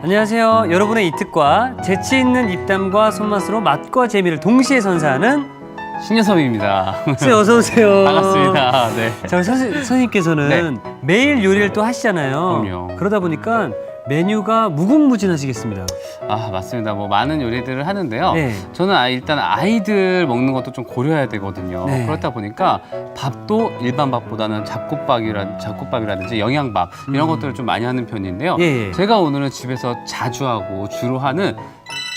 안녕하세요. 여러분의 이특과 재치 있는 입담과 손맛으로 맛과 재미를 동시에 선사하는 신여섭입니다. 선생님 어서 오세요. 반갑습니다. 네. 자, 선생님께서는 매일 요리를 또 하시잖아요. 그럼요. 그러다 보니까 메뉴가 무궁무진하시겠습니다. 아, 맞습니다. 뭐 많은 요리들을 하는데요. 네. 저는 일단 아이들 먹는 것도 좀 고려해야 되거든요. 네. 그렇다 보니까 밥도 일반 밥보다는 잡곡밥이라든지 영양밥 이런 것들을 좀 많이 하는 편인데요. 예. 제가 오늘은 집에서 자주 하고 주로 하는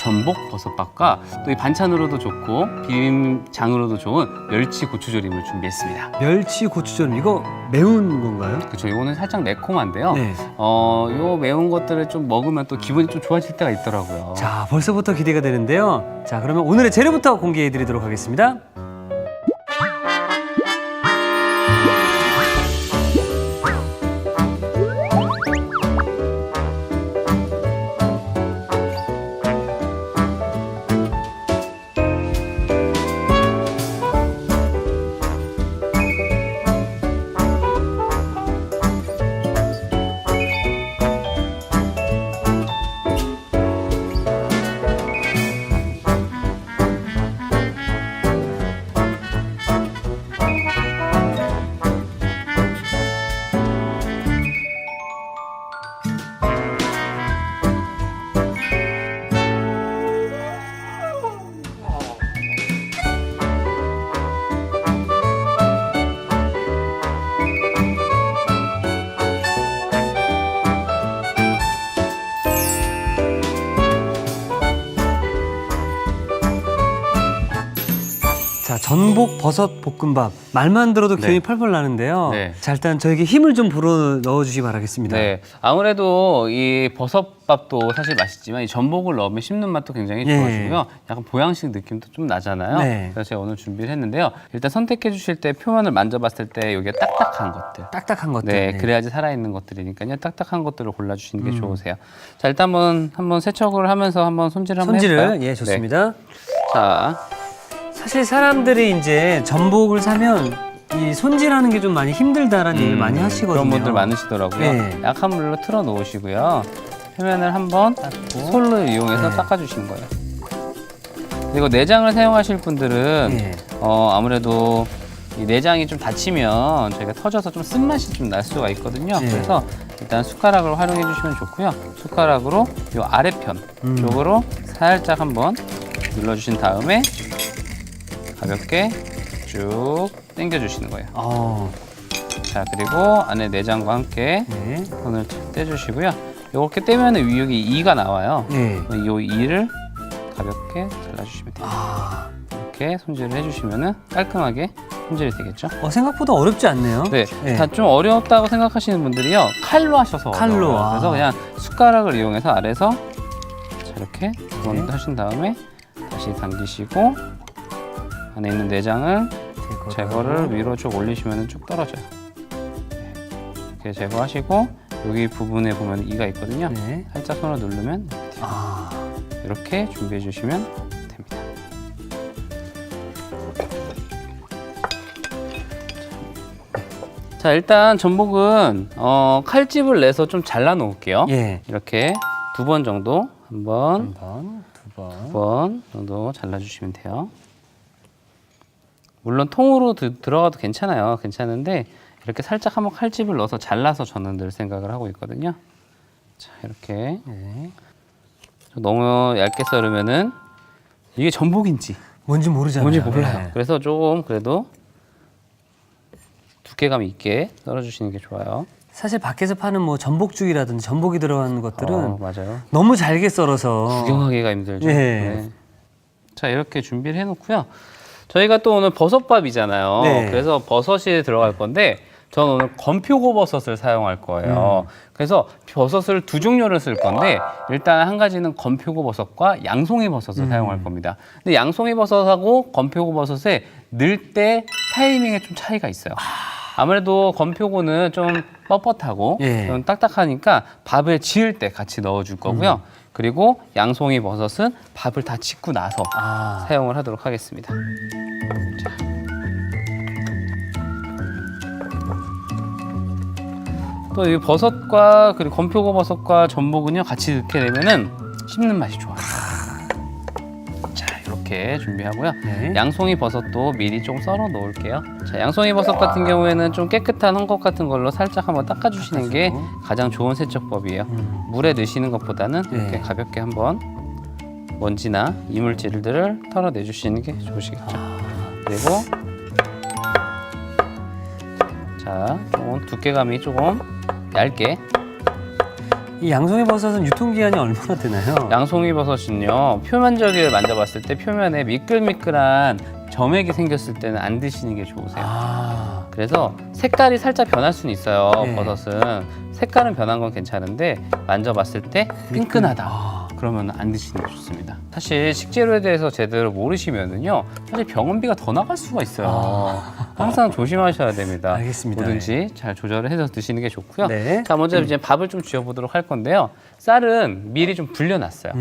전복 버섯밥과 또 이 반찬으로도 좋고 비빔장으로도 좋은 멸치 고추조림을 준비했습니다. 멸치 고추전 이거 매운 건가요? 그렇죠. 이거는 살짝 매콤한데요. 네. 요 매운 것들을 좀 먹으면 또 기분이 좀 좋아질 때가 있더라고요. 자, 벌써부터 기대가 되는데요. 자, 그러면 오늘의 재료부터 공개해 드리도록 하겠습니다. 자, 전복 버섯 볶음밥. 말만 들어도 기운이 네. 펄펄 나는데요. 네. 자, 일단 저에게 힘을 좀 불어 넣어 주시기 바라겠습니다. 네, 아무래도 이 버섯밥도 사실 맛있지만 이 전복을 넣으면 씹는 맛도 굉장히 예. 좋아지고요. 약간 보양식 느낌도 좀 나잖아요. 네. 그래서 제가 오늘 준비를 했는데요. 일단 선택해 주실 때 표면을 만져봤을 때 이게 딱딱한 것들. 딱딱한 것들. 네, 그래야지 살아있는 것들이니까요. 딱딱한 것들을 골라주시는 게 좋으세요. 자, 일단 한번 세척을 하면서 한번 손질을 한번 해볼까요? 손질을 좋습니다. 네. 자, 사실 사람들이 이제 전복을 사면 이 손질하는 게 좀 많이 힘들다라는 얘기를 많이 하시거든요. 그런 분들 많으시더라고요. 네. 약한 물로 틀어 놓으시고요. 표면을 한번 솔로 이용해서 네. 닦아주시는 거예요. 그리고 내장을 사용하실 분들은 네. 아무래도 이 내장이 좀 다치면 저희가 터져서 좀 쓴맛이 좀 날 수가 있거든요. 네. 그래서 일단 숟가락을 활용해 주시면 좋고요. 숟가락으로 이 아래편 쪽으로 살짝 한번 눌러주신 다음에 가볍게 쭉 당겨 주시는 거예요. 자, 그리고 안에 내장과 함께 네. 손을 떼주시고요. 이렇게 떼면 여기 이가 나와요. 네. 이 이를 가볍게 잘라주시면 돼요. 이렇게 손질을 해주시면 깔끔하게 손질이 되겠죠. 생각보다 어렵지 않네요. 네, 네. 다 좀 어렵다고 생각하시는 분들이요, 칼로 하셔서 칼로, 어려워요. 그래서 그냥 숟가락을 이용해서 아래서 자, 이렇게 두 번 하신 다음에 다시 당기시고 안에 있는 내장을 제거를 위로 쭉 올리시면 쭉 떨어져요. 네. 이렇게 제거하시고 여기 부분에 보면 이가 있거든요. 네. 살짝 손을 누르면 이렇게 돼요. 이렇게 준비해 주시면 됩니다. 자, 일단 전복은 칼집을 내서 좀 잘라 놓을게요. 예. 이렇게 두 번 정도, 한 번, 두 번. 두 번 정도 잘라주시면 돼요. 물론 통으로 들어가도 괜찮아요. 괜찮은데 이렇게 살짝 한번 칼집을 넣어서 잘라서 저는 늘 생각을 하고 있거든요. 자, 이렇게 네. 너무 얇게 썰으면은 이게 전복인지 뭔지 모르잖아요. 뭔지 몰라요. 네. 그래서 조금 그래도 두께감 있게 썰어주시는 게 좋아요. 사실 밖에서 파는 뭐 전복죽이라든지 전복이 들어간 것들은 맞아요. 너무 잘게 썰어서 구경하기가 힘들죠. 예. 네. 자, 이렇게 준비를 해놓고요. 저희가 또 오늘 버섯밥이잖아요. 네. 그래서 버섯이 들어갈 건데 저는 오늘 건표고버섯을 사용할 거예요. 그래서 버섯을 두 종류를 쓸 건데 일단 한 가지는 건표고버섯과 양송이버섯을 사용할 겁니다. 근데 양송이버섯하고 건표고버섯에 넣을 때 타이밍에 좀 차이가 있어요. 아무래도 건표고는 좀 뻣뻣하고 예. 좀 딱딱하니까 밥을 지을 때 같이 넣어줄 거고요. 그리고 양송이버섯은 밥을 다 짓고 나서 사용을 하도록 하겠습니다. 또 이 버섯과 그리고 건표고버섯과 전복은요 같이 넣게 되면은 씹는 맛이 좋아요. 자, 이렇게 준비하고요. 네. 양송이 버섯도 미리 좀 썰어 놓을게요. 자, 양송이 버섯 같은 경우에는 좀 깨끗한 헝겊 같은 걸로 살짝 한번 닦아주시는 게 가장 좋은 세척법이에요. 물에 넣으시는 것보다는 이렇게 네. 가볍게 한번 먼지나 이물질들을 털어내 주시는 게 좋으시겠죠. 그리고 자, 조금 두께감이 조금 얇게. 이 양송이 버섯은 유통기한이 얼마나 되나요? 양송이 버섯은요, 표면적을 만져봤을 때 표면에 미끌미끌한 점액이 생겼을 때는 안 드시는 게 좋으세요. 아, 그래서 색깔이 살짝 변할 수는 있어요. 네. 버섯은 색깔은 변한 건 괜찮은데 만져봤을 때 끈끈하다. 아, 그러면 안 드시는 게 좋습니다. 사실 식재료에 대해서 제대로 모르시면은요, 사실 병원비가 더 나갈 수가 있어요. 항상 조심하셔야 됩니다. 알겠습니다. 뭐든지 잘 조절을 해서 드시는 게 좋고요. 네. 자, 먼저 이제 밥을 좀 지어보도록 할 건데요. 쌀은 미리 좀 불려놨어요.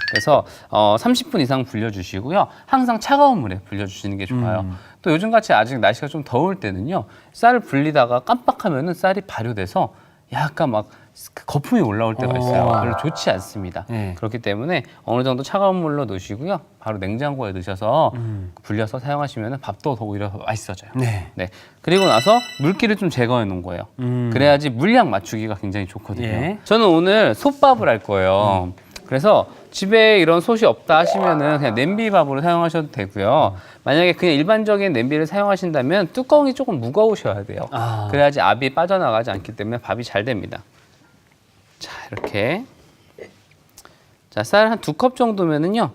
그래서 30분 이상 불려주시고요. 항상 차가운 물에 불려주시는 게 좋아요. 또 요즘같이 아직 날씨가 좀 더울 때는요, 쌀을 불리다가 깜빡하면은 쌀이 발효돼서 약간 막 거품이 올라올 때가 있어요. 별로 좋지 않습니다. 네. 그렇기 때문에 어느 정도 차가운 물로 넣으시고요. 바로 냉장고에 넣으셔서 불려서 사용하시면 밥도 더 오히려 맛있어져요. 네. 네. 그리고 나서 물기를 좀 제거해 놓은 거예요. 그래야지 물량 맞추기가 굉장히 좋거든요. 예. 저는 오늘 솥밥을 할 거예요. 그래서 집에 이런 솥이 없다 하시면은 그냥 냄비밥으로 사용하셔도 되고요. 만약에 그냥 일반적인 냄비를 사용하신다면 뚜껑이 조금 무거우셔야 돼요. 아. 그래야지 압이 빠져나가지 않기 때문에 밥이 잘 됩니다. 자, 이렇게. 자, 쌀 한 2컵 정도면은요.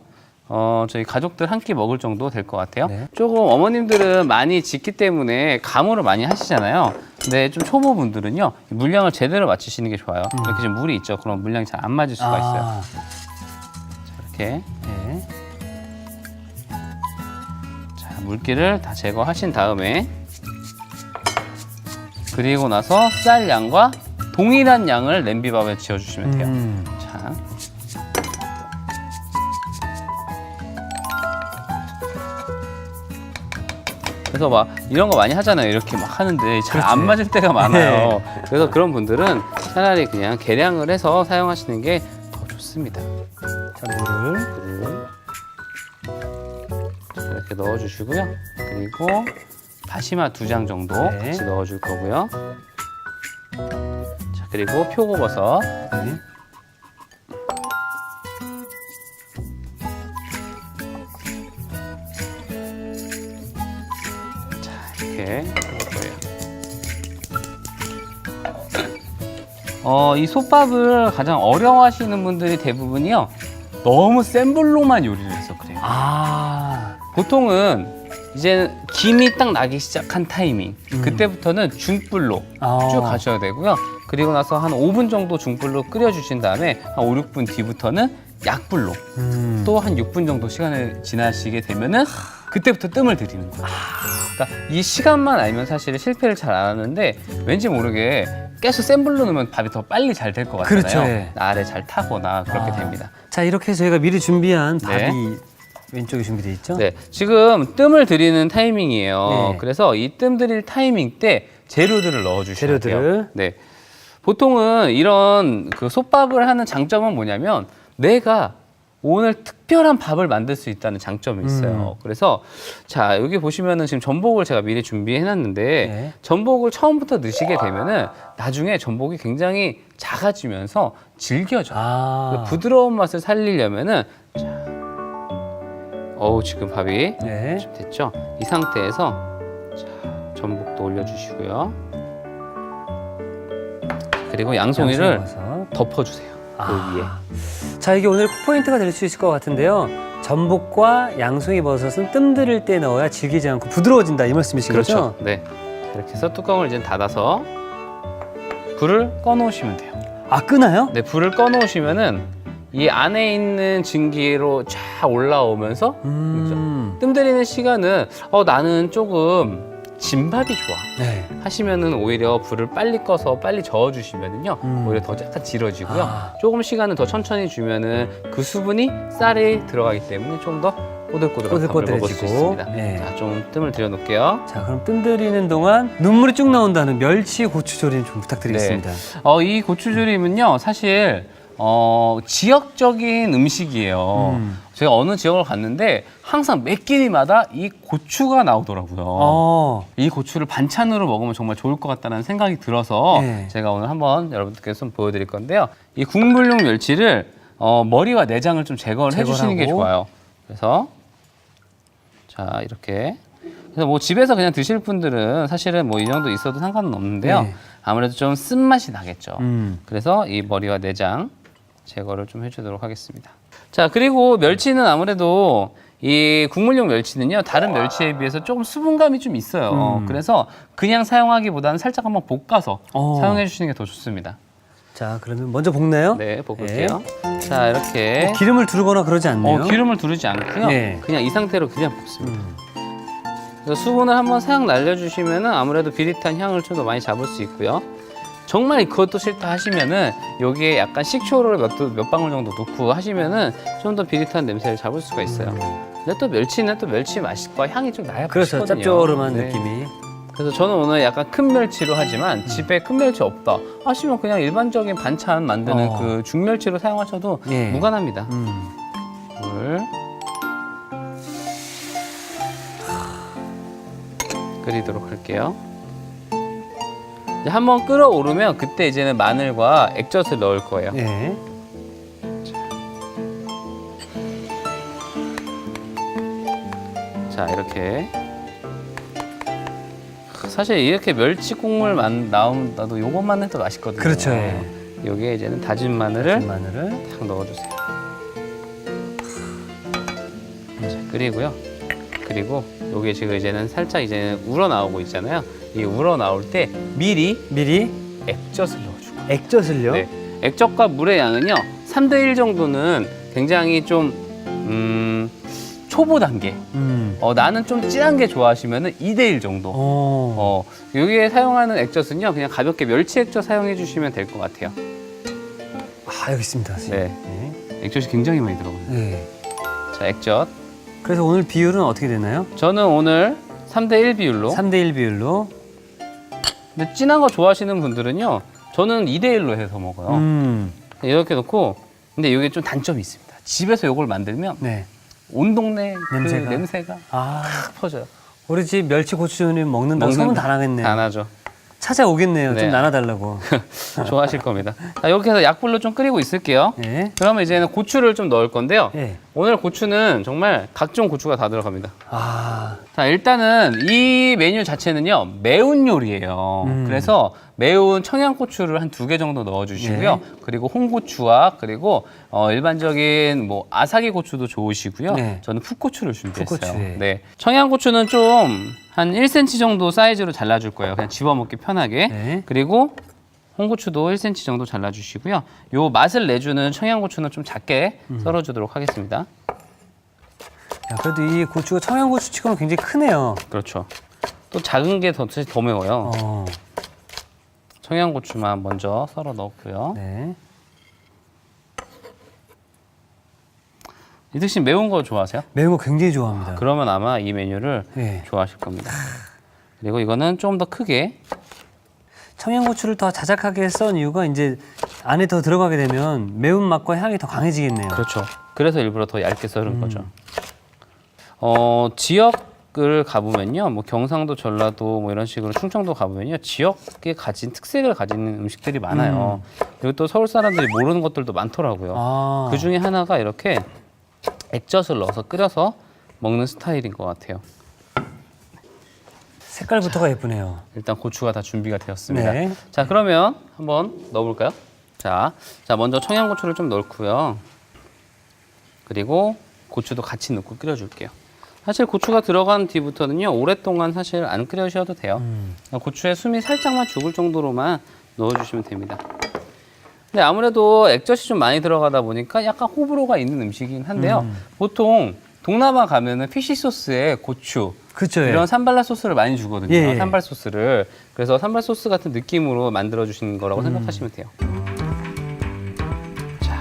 저희 가족들 한 끼 먹을 정도 될 것 같아요. 네. 조금 어머님들은 많이 짓기 때문에 감으로 많이 하시잖아요. 근데 좀 초보분들은요, 물량을 제대로 맞추시는 게 좋아요. 이렇게 지금 물이 있죠. 그럼 물량이 잘 안 맞을 수가 있어요. 아, 이렇게. 네. 자, 물기를 다 제거하신 다음에 그리고 나서 쌀 양과 동일한 양을 냄비밥에 지어주시면 돼요. 자. 그래서 막 이런 거 많이 하잖아요. 이렇게 막 하는데 잘 안 그렇지. 맞을 때가 많아요. 그래서 그런 분들은 차라리 그냥 계량을 해서 사용하시는 게 더 좋습니다. 자, 물을. 이렇게 넣어주시고요. 그리고 다시마 2장 정도 네. 같이 넣어줄 거고요. 자, 그리고 표고버섯. 네. 이렇게 넣을 거예요. 이 솥밥을 가장 어려워하시는 분들이 대부분이요. 너무 센 불로만 요리를 해서 그래요. 아, 보통은 이제 김이 딱 나기 시작한 타이밍, 그때부터는 중불로 아. 쭉 가셔야 되고요. 그리고 나서 한 5분 정도 중불로 끓여주신 다음에 한 5, 6분 뒤부터는 약불로 또 한 6분 정도 시간을 지나시게 되면은 그때부터 뜸을 들이는 거예요. 그러니까 이 시간만 알면 사실 실패를 잘 안 하는데 왠지 모르게 계속 센 불로 넣으면 밥이 더 빨리 잘 될 것 같잖아요. 그렇죠, 예. 알에 잘 타거나 그렇게 됩니다. 자, 이렇게 저희가 미리 준비한 밥이 네. 왼쪽에 준비되어 있죠? 네, 지금 뜸을 들이는 타이밍이에요. 네. 그래서 이 뜸 들일 타이밍 때 재료들을 넣어주셔야 돼요. 재료들을. 네, 보통은 이런 그 솥밥을 하는 장점은 뭐냐면 내가 오늘 특별한 밥을 만들 수 있다는 장점이 있어요. 그래서 자, 여기 보시면은 지금 전복을 제가 미리 준비해 놨는데 네. 전복을 처음부터 넣으시게 되면은 나중에 전복이 굉장히 작아지면서 질겨져요. 아, 부드러운 맛을 살리려면은 자, 지금 밥이 네. 좀 됐죠? 이 상태에서 자, 전복도 올려주시고요. 그리고 양송이를 양송이버섯. 덮어주세요. 그 위에. 자, 이게 오늘 포인트가 될 수 있을 것 같은데요. 전복과 양송이 버섯은 뜸 들일 때 넣어야 질기지 않고 부드러워진다, 이 말씀이신 그렇죠. 거죠? 네. 이렇게 해서 뚜껑을 이제 닫아서 불을 꺼놓으시면 돼요. 아, 끄나요? 네, 불을 꺼놓으시면은 이 안에 있는 증기로 쫙 올라오면서 뜸 들이는 시간은 나는 조금 진밥이 좋아 네. 하시면은 오히려 불을 빨리 꺼서 빨리 저어주시면은요 오히려 더 약간 질어지고요. 아. 조금 시간을 더 천천히 주면은 그 수분이 쌀에 들어가기 때문에 좀 더 꼬들꼬들한 밥을 먹을 수 꼬들꼬들해지고. 있습니다. 네. 자, 좀 뜸을 들여놓을게요. 자, 그럼 뜸 들이는 동안 눈물이 쭉 나온다는 멸치 고추조림 좀 부탁드리겠습니다. 이 고추조림은요 사실 지역적인 음식이에요. 제가 어느 지역을 갔는데 항상 매 끼니마다 이 고추가 나오더라고요. 이 고추를 반찬으로 먹으면 정말 좋을 것 같다는 생각이 들어서 네. 제가 오늘 한번 여러분들께서 좀 보여드릴 건데요. 이 국물용 멸치를 머리와 내장을 좀 제거를 해주시는 게 제거하고. 좋아요. 그래서 자 이렇게 그래서 뭐 집에서 그냥 드실 분들은 사실은 뭐 이 정도 있어도 상관은 없는데요. 네. 아무래도 좀 쓴맛이 나겠죠. 음. 그래서 이 머리와 내장 제거를 좀 해주도록 하겠습니다. 자 그리고 멸치는 아무래도 이 국물용 멸치는요 다른 멸치에 비해서 조금 수분감이 좀 있어요. 그래서 그냥 사용하기보다는 살짝 한번 볶아서 사용해 주시는 게 더 좋습니다. 자, 그러면 먼저 볶나요? 네, 볶을게요. 자 이렇게 기름을 두르거나 그러지 않네요. 기름을 두르지 않고요. 네. 그냥 이 상태로 그냥 볶습니다. 그래서 수분을 한번 싹 날려주시면은 아무래도 비릿한 향을 좀 더 많이 잡을 수 있고요. 정말 그것도 싫다 하시면은 여기에 약간 식초를 몇 방울 정도 넣고 하시면은 좀 더 비릿한 냄새를 잡을 수가 있어요. 근데 또 멸치는 또 멸치 맛과 향이 좀 나야 그렇죠. 맛있거든요. 짭조름한 네. 느낌이. 그래서 저는 오늘 약간 큰 멸치로 하지만 집에 큰 멸치 없다 하시면 그냥 일반적인 반찬 만드는 그 중멸치로 사용하셔도 예. 무관합니다. 물 끓이도록 할게요. 이제 한번 끓어오르면 그때 이제는 마늘과 액젓을 넣을 거예요. 네. 자 이렇게 사실 이렇게 멸치 국물 나도 요것만 해도 맛있거든요. 그렇죠. 예. 여기에 이제는 다진 마늘을 마늘을. 딱 넣어주세요. 자, 끓이고요. 그리고 여기 지금 이제는 살짝 이제는 우러나오고 있잖아요. 이 우러나올 때 미리 액젓을 넣어주고. 액젓을요? 네. 액젓과 물의 양은요 3대1 정도는 굉장히 좀 초보 단계. 나는 좀 진한 게 좋아하시면은 2대1 정도. 여기에 사용하는 액젓은요 그냥 가볍게 멸치 액젓 사용해 주시면 될 것 같아요. 아, 여기 있습니다. 선생님. 네. 액젓이 굉장히 많이 들어가요. 네. 자, 액젓. 그래서 오늘 비율은 어떻게 되나요? 저는 오늘 3대1 비율로. 3대1 비율로. 근데 진한 거 좋아하시는 분들은요. 저는 2대1로 해서 먹어요. 이렇게 넣고 근데 이게 좀 단점이 있습니다. 집에서 이걸 만들면 네. 온 동네 냄새가. 그 냄새가 아, 탁 퍼져요. 우리 집 멸치 고추조림 먹는다고 소문 다 나겠네요. 다 나죠. 찾아오겠네요. 네. 좀 나눠달라고. 좋아하실 겁니다. 자, 이렇게 해서 약불로 좀 끓이고 있을게요. 네. 그러면 이제는 고추를 좀 넣을 건데요. 네. 오늘 고추는 정말 각종 고추가 다 들어갑니다. 아, 자, 일단은 이 메뉴 자체는요, 매운 요리예요. 그래서 매운 청양고추를 한 2개 정도 넣어주시고요. 네. 그리고 홍고추와 그리고 일반적인 뭐 아사기 고추도 좋으시고요. 네. 저는 풋고추를 준비했어요. 풋고추, 네. 네. 청양고추는 좀 한 1cm 정도 사이즈로 잘라줄 거예요. 그냥 집어먹기 편하게. 네. 그리고 홍고추도 1cm 정도 잘라주시고요. 요 맛을 내주는 청양고추는 좀 작게 썰어주도록 하겠습니다. 야, 그래도 이 고추가 청양고추치고는 굉장히 크네요. 그렇죠. 또 작은 게 더 매워요. 청양고추만 먼저 썰어 넣고요. 네. 이득 씨 매운 거 좋아하세요? 매운 거 굉장히 좋아합니다. 그러면 아마 이 메뉴를 네. 좋아하실 겁니다. 그리고 이거는 좀 더 크게. 청양고추를 더 자작하게 썬 이유가 이제 안에 더 들어가게 되면 매운맛과 향이 더 강해지겠네요. 그렇죠. 그래서 일부러 더 얇게 썰은 거죠. 지역을 가보면요, 뭐 경상도, 전라도 뭐 이런 식으로 충청도 가보면요, 지역에 가진 특색을 가진 음식들이 많아요. 그리고 또 서울 사람들이 모르는 것들도 많더라고요. 아. 그 중에 하나가 이렇게 액젓을 넣어서 끓여서 먹는 스타일인 것 같아요. 색깔부터가 예쁘네요. 일단 고추가 다 준비가 되었습니다. 네. 자, 그러면 한번 넣어볼까요? 자, 먼저 청양고추를 좀 넣고요. 그리고 고추도 같이 넣고 끓여줄게요. 사실 고추가 들어간 뒤부터는요, 오랫동안 사실 안 끓여주셔도 돼요. 고추에 숨이 살짝만 죽을 정도로만 넣어주시면 됩니다. 근데 아무래도 액젓이 좀 많이 들어가다 보니까 약간 호불호가 있는 음식이긴 한데요. 보통 동남아 가면은 피쉬 소스에 고추, 그쵸, 예. 이런 산발라 소스를 많이 주거든요. 예. 산발 소스를. 그래서 산발 소스 같은 느낌으로 만들어 주신 거라고 생각하시면 돼요. 자.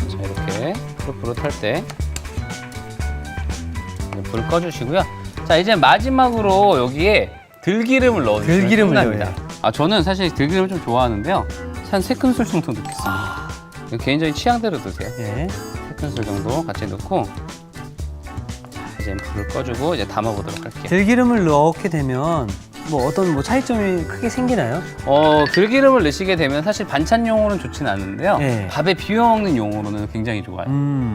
자, 이렇게 푸릇푸릇할 때 불 꺼주시고요. 자, 이제 마지막으로 여기에 들기름을 넣어주시면 들기름을요, 끝납니다. 아, 저는 사실 들기름을 좀 좋아하는데요. 한 3큰술 정도 넣겠습니다. 개인적인 취향대로 드세요. 예. 3큰술 정도 같이 넣고, 자, 이제 불을 꺼주고 이제 담아보도록 할게요. 들기름을 넣게 되면 뭐 어떤 뭐 차이점이 크게 생기나요? 들기름을 넣으시게 되면 사실 반찬용으로는 좋지는 않은데요. 네. 밥에 비벼 먹는 용으로는 굉장히 좋아요.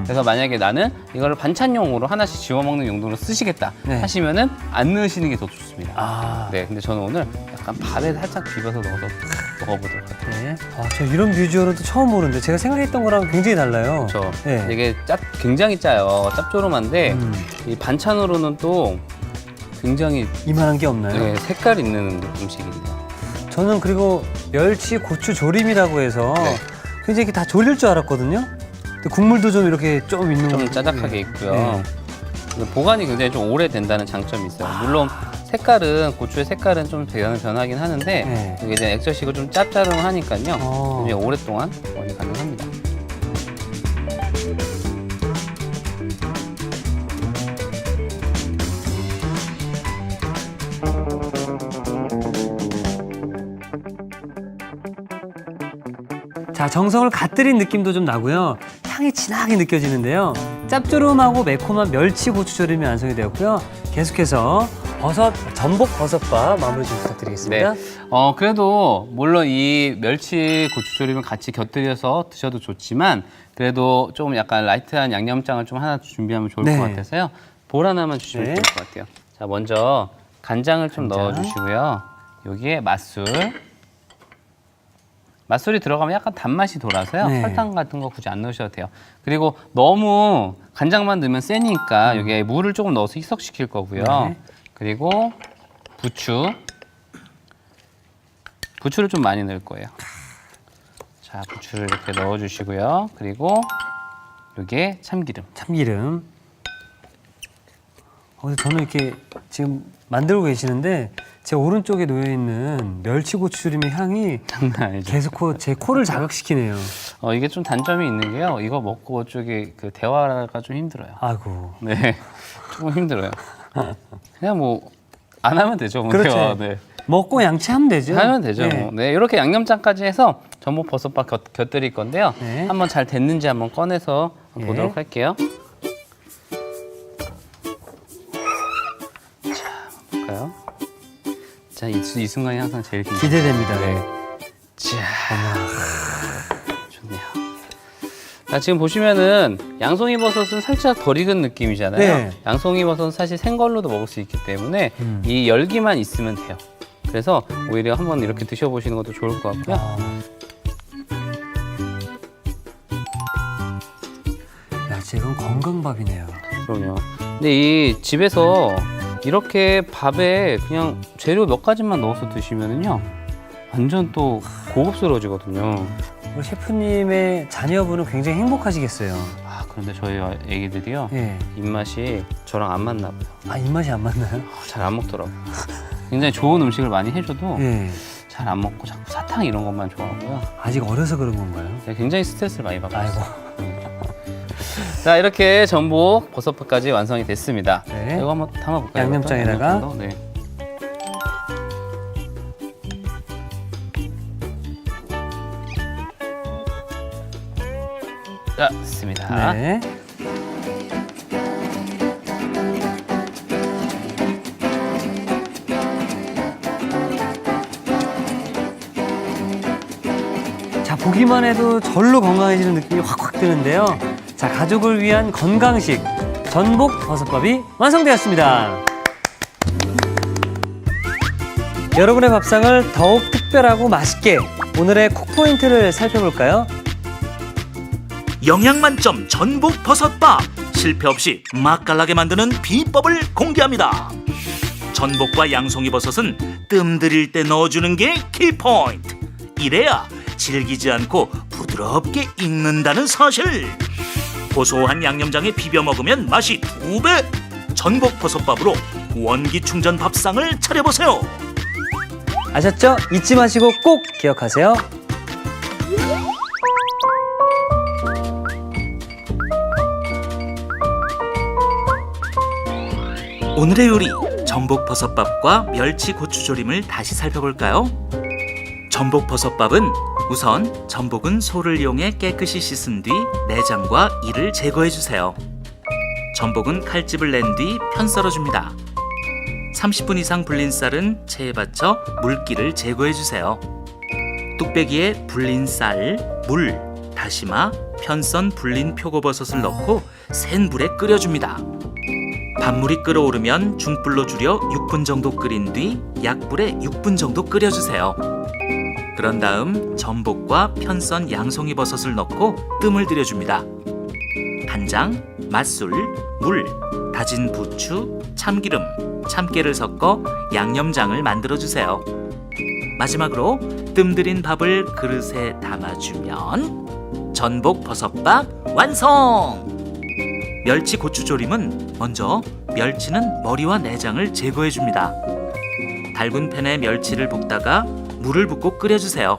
그래서 만약에 나는 이거를 반찬용으로 하나씩 지워 먹는 용도로 쓰시겠다 네. 하시면은 안 넣으시는 게 더 좋습니다. 아. 네, 근데 저는 오늘 약간 밥에 살짝 비벼서 넣어서 먹어보도록 할게요. 네. 아, 저 이런 비주얼은 또 처음 보는데 제가 생각했던 거랑 굉장히 달라요. 그렇죠. 네. 이게 굉장히 짜요. 짭조름한데 이 반찬으로는 또 굉장히 이만한 게 없나요? 네, 색깔 있는 음식이에요. 저는 그리고 멸치 고추 조림이라고 해서 네. 굉장히 이렇게 다 졸릴 줄 알았거든요. 근데 국물도 좀 이렇게 좀 있는 좀 거- 짜작하게 네. 있고요. 네. 근데 보관이 굉장히 좀 오래 된다는 장점이 있어요. 물론 색깔은 고추의 색깔은 좀 변하긴 하는데 네. 이게 이제 액젓이고 좀 짭짤하니까요. 어. 굉장히 오랫동안 보관이 가능합니다. 자, 정성을 갓들인 느낌도 좀 나고요. 향이 진하게 느껴지는데요. 짭조름하고 매콤한 멸치 고추 조림이 완성이 되었고요. 계속해서 전복 버섯밥 마무리 좀 부탁드리겠습니다. 그래도 물론 이 멸치 고추조림을 같이 곁들여서 드셔도 좋지만 그래도 조금 약간 라이트한 양념장을 좀 하나 준비하면 좋을 네. 것 같아서 볼 하나만 주시면 네. 좋을 것 같아요. 자, 먼저 간장을 좀 간장. 넣어주시고요. 여기에 맛술. 맛술이 들어가면 약간 단맛이 돌아서요. 네. 설탕 같은 거 굳이 안 넣으셔도 돼요. 그리고 너무 간장만 넣으면 세니까 여기에 물을 조금 넣어서 희석시킬 거고요. 네. 그리고 부추를 좀 많이 넣을 거예요. 자, 부추를 이렇게 넣어주시고요. 그리고 여기에 참기름. 참기름. 근데 저는 이렇게 지금 만들고 계시는데 제 오른쪽에 놓여 있는 멸치고추 조림의 향이 장난 아니죠. 계속 제 코를 자극시키네요. 이게 좀 단점이 있는 게요. 이거 먹고 저기 그 대화가 좀 힘들어요. 아이고. 네, 조금 힘들어요. 그냥 뭐 안 하면 되죠. 뭐 그렇죠. 대화. 네. 먹고 양치하면 되죠. 하면 되죠. 네. 뭐. 네, 이렇게 양념장까지 해서 전복 버섯밥 곁들일 건데요. 네. 한번 잘 됐는지 한번 꺼내서 네. 보도록 할게요. 자, 볼까요? 자, 이 순간이 항상 제일 기대됩니다. 네. 자, 좋네요. 자, 지금 보시면은 양송이 버섯은 살짝 덜 익은 느낌이잖아요. 네. 양송이 버섯은 사실 생걸로도 먹을 수 있기 때문에 이 열기만 있으면 돼요. 그래서 오히려 한번 이렇게 드셔보시는 것도 좋을 것 같고요. 야, 지금 건강밥이네요. 그럼요. 근데 이 집에서 이렇게 밥에 그냥 재료 몇 가지만 넣어서 드시면은요, 완전 또 고급스러워지거든요. 우리 셰프님의 자녀분은 굉장히 행복하시겠어요. 아, 그런데 저희 애기들이요, 예. 입맛이 저랑 안 맞나 봐요. 아, 입맛이 안 맞나요? 잘 안 먹더라고요. 굉장히 좋은 음식을 많이 해줘도 예. 잘 안 먹고 자꾸 사탕 이런 것만 좋아하고요. 아직 어려서 그런 건가요? 굉장히 스트레스를 많이 받고 아이고. 있어요. 자, 이렇게 전복 버섯밥까지 완성이 됐습니다. 네. 이거 한번 담아볼까요? 양념장에다가. 양념장도? 네. 자, 됐습니다. 네. 자, 보기만 해도 절로 건강해지는 느낌이 확확 드는데요. 자, 가족을 위한 건강식 전복 버섯밥이 완성되었습니다. 여러분의 밥상을 더욱 특별하고 맛있게 오늘의 콕포인트를 살펴볼까요? 영양 만점 전복 버섯밥 실패 없이 맛깔나게 만드는 비법을 공개합니다. 전복과 양송이 버섯은 뜸 들일 때 넣어주는 게 키포인트. 이래야 질기지 않고 부드럽게 익는다는 사실. 고소한 양념장에 비벼 먹으면 맛이 2배! 전복버섯밥으로 원기 충전 밥상을 차려보세요. 아셨죠? 잊지 마시고 꼭 기억하세요. 오늘의 요리 전복버섯밥과 멸치 고추조림을 다시 살펴볼까요? 전복버섯밥은 우선 전복은 소를 이용해 깨끗이 씻은 뒤 내장과 이를 제거해 주세요. 전복은 칼집을 낸 뒤 편 썰어줍니다. 30분 이상 불린 쌀은 체에 받쳐 물기를 제거해 주세요. 뚝배기에 불린 쌀, 물, 다시마, 편썬 불린 표고버섯을 넣고 센 불에 끓여줍니다. 밥물이 끓어오르면 중불로 줄여 6분 정도 끓인 뒤 약불에 6분 정도 끓여주세요. 그런 다음 전복과 편썬 양송이버섯을 넣고 뜸을 들여줍니다. 간장, 맛술, 물, 다진 부추, 참기름, 참깨를 섞어 양념장을 만들어주세요. 마지막으로 뜸 들인 밥을 그릇에 담아주면 전복버섯밥 완성! 멸치 고추조림은 먼저 멸치는 머리와 내장을 제거해줍니다. 달군 팬에 멸치를 볶다가 물을 붓고 끓여주세요.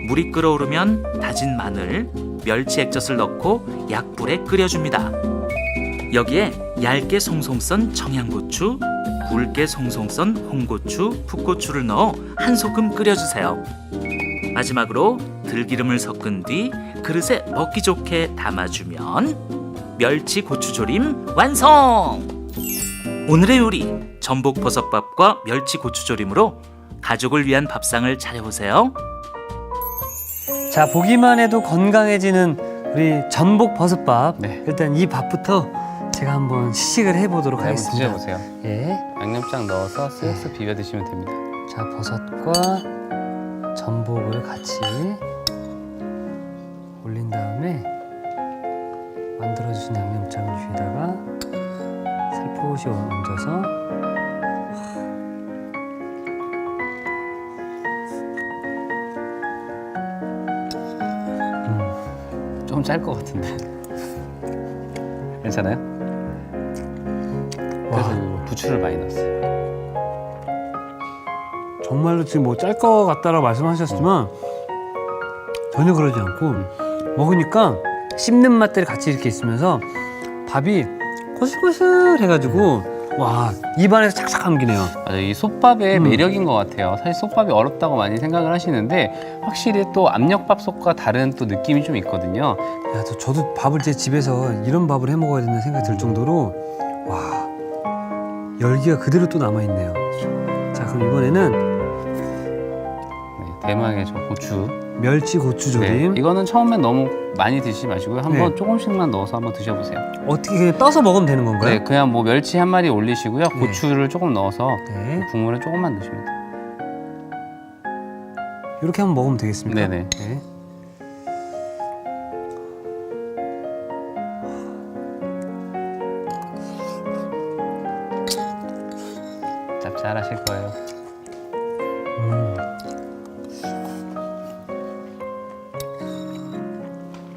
물이 끓어오르면 다진 마늘, 멸치 액젓을 넣고 약불에 끓여줍니다. 여기에 얇게 송송 썬 청양고추, 굵게 송송 썬 홍고추, 풋고추를 넣어 한 소끔 끓여주세요. 마지막으로 들기름을 섞은 뒤 그릇에 먹기 좋게 담아주면 멸치 고추조림 완성! 오늘의 요리 전복버섯밥과 멸치 고추조림으로 가족을 위한 밥상을 차려보세요. 자, 보기만 해도 건강해지는 우리 전복버섯밥. 네. 일단 이 밥부터 제가 한번 시식을 해보도록 한번 하겠습니다. 드셔보세요. 예. 양념장 넣어서 쓱쓱 비벼 드시면 됩니다. 자, 버섯과 전복을 같이 올린 다음에 만들어주신 양념장을 위에다가 살포시 얹어서 좀 짤 것 같은데. 괜찮아요? 그래서 부추를 많이 넣었어요. 정말로 지금 뭐 짤 것 같다라고 말씀하셨지만 전혀 그러지 않고 먹으니까 씹는 맛들이 같이 이렇게 있으면서 밥이 고슬고슬해가지고 와, 입안에서 착착 감기네요. 맞아요. 이 솥밥의 매력인 것 같아요. 사실 솥밥이 어렵다고 많이 생각을 하시는데 확실히 또 압력밥솥과 다른 또 느낌이 좀 있거든요. 야, 저도 밥을 제 집에서 이런 밥을 해 먹어야 된다는 생각이 들 정도로 와, 열기가 그대로 또 남아 있네요. 자, 그럼 이번에는 네, 대망의 저 고추. 멸치 고추조림. 네, 이거는 처음엔 너무 많이 드시지 마시고요. 한번 네. 조금씩만 넣어서 한번 드셔보세요. 어떻게 그냥 떠서 먹으면 되는 건가요? 네, 그냥 뭐 멸치 한 마리 올리시고요. 고추를 조금 넣어서 네. 국물을 조금만 넣으시면 돼요. 이렇게 한번 먹으면 되겠습니까? 네네. 네. 짭짤하실 거예요.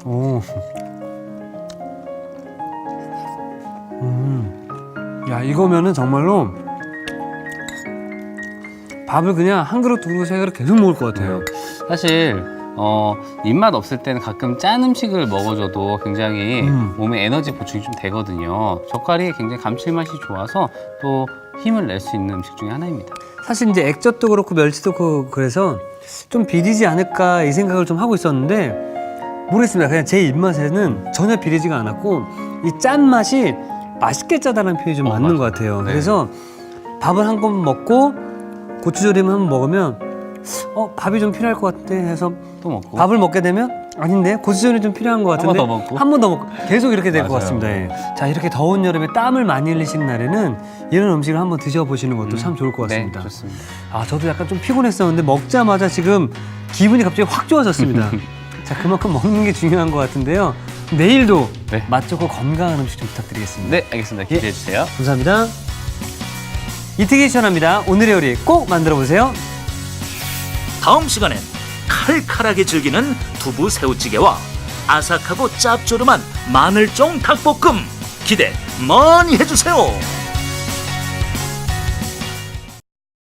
오. 야, 이거면은 정말로 밥을 그냥 한 그릇, 두 그릇, 세 그릇 계속 먹을 것 같아요. 사실 입맛 없을 때는 가끔 짠 음식을 먹어줘도 굉장히 몸에 에너지 보충이 좀 되거든요. 젓갈이 굉장히 감칠맛이 좋아서 또 힘을 낼 수 있는 음식 중에 하나입니다. 사실 이제 액젓도 그렇고 멸치도 그렇고 그래서 좀 비리지 않을까 이 생각을 좀 하고 있었는데 모르겠습니다. 그냥 제 입맛에는 전혀 비리지가 않았고 이 짠맛이 맛있게 짜다는 표현이 좀 맞는 맞아요. 것 같아요. 네. 그래서 밥을 한 번 먹고 고추조림 한번 먹으면 밥이 좀 필요할 것 같아 해서 또 먹고 밥을 먹게 되면 아닌데 고추조림이 좀 필요한 것 같은데 한 번 더 먹고. 한 번 더 먹고 계속 이렇게 될 것 맞아요. 같습니다. 예. 자, 이렇게 더운 여름에 땀을 많이 흘리시는 날에는 이런 음식을 한번 드셔보시는 것도 참 좋을 것 같습니다. 네, 좋습니다. 아, 저도 약간 좀 피곤했었는데 먹자마자 지금 기분이 갑자기 확 좋아졌습니다. 자, 그만큼 먹는 게 중요한 것 같은데요. 내일도 네. 맛 좋고 건강한 음식 좀 부탁드리겠습니다. 네, 알겠습니다. 기대해 주세요. 감사합니다. 이특이 추천합니다. 오늘의 요리 꼭 만들어 보세요. 다음 시간엔 칼칼하게 즐기는 두부 새우찌개와 아삭하고 짭조름한 마늘종 닭볶음 기대 많이 해주세요.